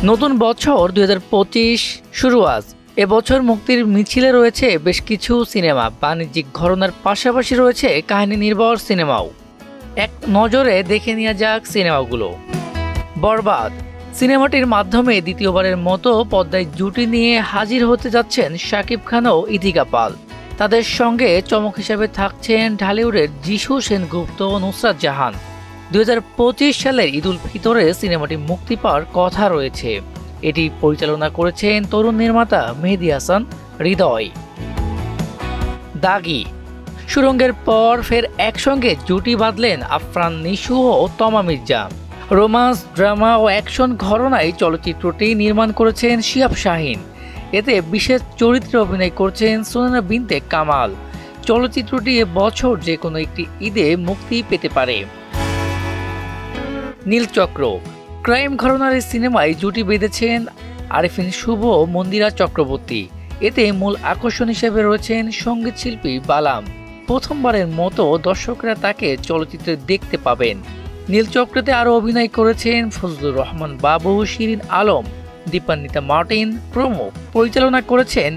নতুন বছর ২০২৫ শুরু আজ। এবছর মুক্তির মিছিলে রয়েছে বেশ কিছু সিনেমা, বাণিজ্যিক ঘরানার পাশাপাশি রয়েছে কাহিনী নির্ভর সিনেমাও। এক নজরে দেখে নেওয়া যাক সিনেমাগুলো। বরবাদ সিনেমাটির মাধ্যমে দ্বিতীয়বারের মতো পর্দায় জুটি নিয়ে হাজির হতে যাচ্ছেন শাকিব খান ও ইথিকা পাল। তাদের সঙ্গে চমক হিসেবে থাকছেন ঢালিউডের যিশু সেনগুপ্ত ও নুসরাত জাহান। ২০২৫ সালের ঈদ উল ফিতরে সিনেমাটি মুক্তি পাওয়ার কথা রয়েছে। এটি পরিচালনা করেছেন তরুণ নির্মাতা মেহেদী হাসান হৃদয়। দাগি সুরঙ্গের পর ফের একসঙ্গে জুটি বাঁধলেন আফরান নিশু ও তমা মির্জা। রোমান্স, ড্রামা ও অ্যাকশন ঘরানায় চলচ্চিত্রটি নির্মাণ করেছেন শিহাব শাহীন। এতে বিশেষ চরিত্রে অভিনয় করছেন সুনয়না বিনতে কামাল। চলচ্চিত্রটি এবছর যে কোনো একটি ঈদে মুক্তি পেতে পারে। নীলচক্র ক্রাইম ঘরানার এই সিনেমায় জুটি বেঁধেছেন আরেফিন শুভ ও মন্দিরা চক্রবর্তী। এতে মূল আকর্ষণ হিসেবে রয়েছেন সঙ্গীত শিল্পী বালাম। প্রথমবারের মতো দর্শকরা তাকে চলচ্চিত্রে দেখতে পাবেন। নীলচক্রতে আরও অভিনয় করেছেন ফজলুর রহমান বাবু, শিরিন আলম, দীপান্বিতা মার্টিন প্রমুখ। পরিচালনা করেছেন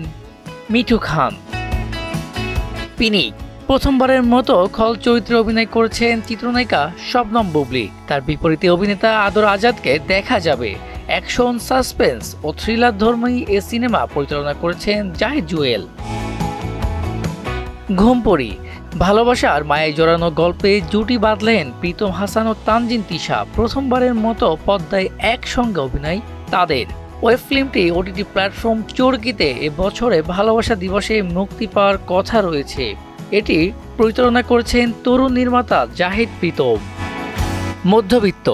মিঠু খান। পিনিক প্রথমবারের মতো খল চরিত্রে অভিনয় করেছেন চিত্রনায়িকা শবনম বুবলী। তার বিপরীতে অভিনেতা আদর আজাদকে দেখা যাবে। অ্যাকশন, সাসপেন্স ও থ্রিলার ধর্মী এ সিনেমা পরিচালনা করেছেন জাহিদ জুয়েল। ঘুমপড়ি ভালোবাসার মায়ায় জড়ানো গল্পে জুটি বাঁধলেন প্রীতম হাসান ও তানজিন তিশা। প্রথমবারের মতো পর্দায় একসঙ্গে অভিনয় তাদের। ওয়েব ফিল্মটি ওটিটি প্ল্যাটফর্ম চরকিতে এবছরে ভালোবাসা দিবসে মুক্তি পাওয়ার কথা রয়েছে। এটি পরিচালনা করেছেন তরুণ নির্মাতা জাহিদ প্রীতম। মধ্যবিত্ত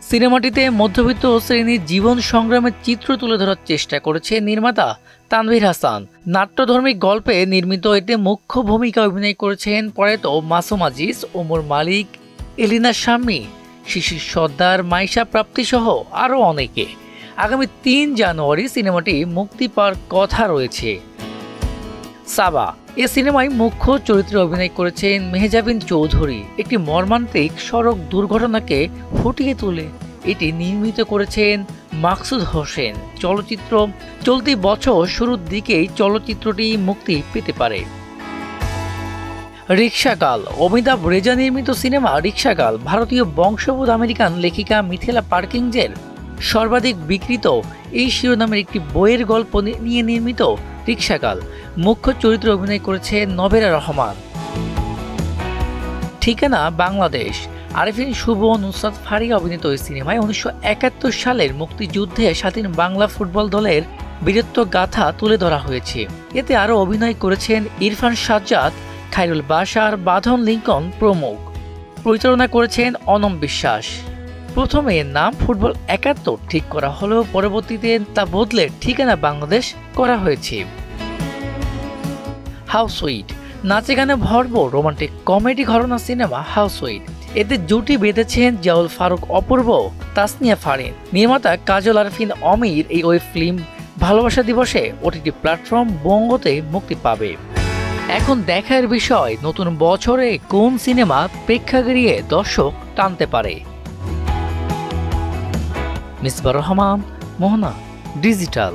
সিনেমাটিতে মধ্যবিত্ত শ্রেণীর জীবন সংগ্রামের চিত্র তুলে ধরার চেষ্টা করেছে নির্মাতা তানভীর হাসান। নাট্যধর্মী গল্পে নির্মিত এতে মুখ্য ভূমিকা অভিনয় করেছেন প্রয়াত মাসুম আজিজ, ওমর মালিক, এলিনা শাম্মী, শিশির সর্দার, মাইশা প্রাপ্তি সহ আরও অনেকে। আগামী ৩ জানুয়ারি সিনেমাটি মুক্তি পাওয়ার কথা রয়েছে। সাবা এ সিনেমায় মুখ্য চরিত্রে অভিনয় করেছেন মেহজাবিন চৌধুরী। একটি মর্মান্তিক সড়ক দুর্ঘটনাকে ফুটিয়ে তুলে এটি নির্মিত করেছেন মাকসুদ হোসেন। চলচ্চিত্র চলতি বছর শুরুর দিকেই চলচ্চিত্রটি মুক্তি পেতে পারে। রিক্সাগার্ল অমিতাভ রেজা নির্মিত সিনেমা রিক্সাগার্ল ভারতীয় বংশোদ্ভূত আমেরিকান লেখিকা মিথিলা পার্কিংসের সর্বাধিক বিক্রিত এই শিরোনামের একটি বইয়ের গল্প নিয়ে নির্মিত রিক্সাগার্ল। মুখ্য চরিত্রে অভিনয় করেছে নবেরা রহমান। ঠিকানা বাংলাদেশ আরেফিন শুভ, নুসরাত ফারিয়া অভিনীত এই সিনেমায় ১৯৭১ সালের মুক্তিযুদ্ধে স্বাধীন বাংলা ফুটবল দলের বীরত্ব গাথা তুলে ধরা হয়েছে। এতে আরও অভিনয় করেছেন ইরফান সাজ্জাদ, খায়রুল বাশার, বাঁধন লিঙ্কন প্রমুখ। পরিচালনা করেছেন অনম বিশ্বাস। প্রথমে এর নাম ফুটবল ৭১ ঠিক করা হলেও পরবর্তীতে তা বদলে ঠিকানা বাংলাদেশ করা হয়েছে। হাউসউইট নাচে গানে ভরপুর রোমান্টিক কমেডি ঘরানা সিনেমা হাউসউইট। এতে জুটি বেঁধেছেন জিয়াউল ফারুক অপূর্ব, তাসনিয়া ফারিন। নির্মাতা কাজল আরফিন অমির এই ওয়েব ফিল্ম ভালোবাসা দিবসে ওটিটি প্ল্যাটফর্ম বঙ্গতে মুক্তি পাবে। এখন দেখার বিষয় নতুন বছরে কোন সিনেমা প্রেক্ষাগৃহে দর্শক টানতে পারে। মিসবাহ রহমান, মোহনা ডিজিটাল।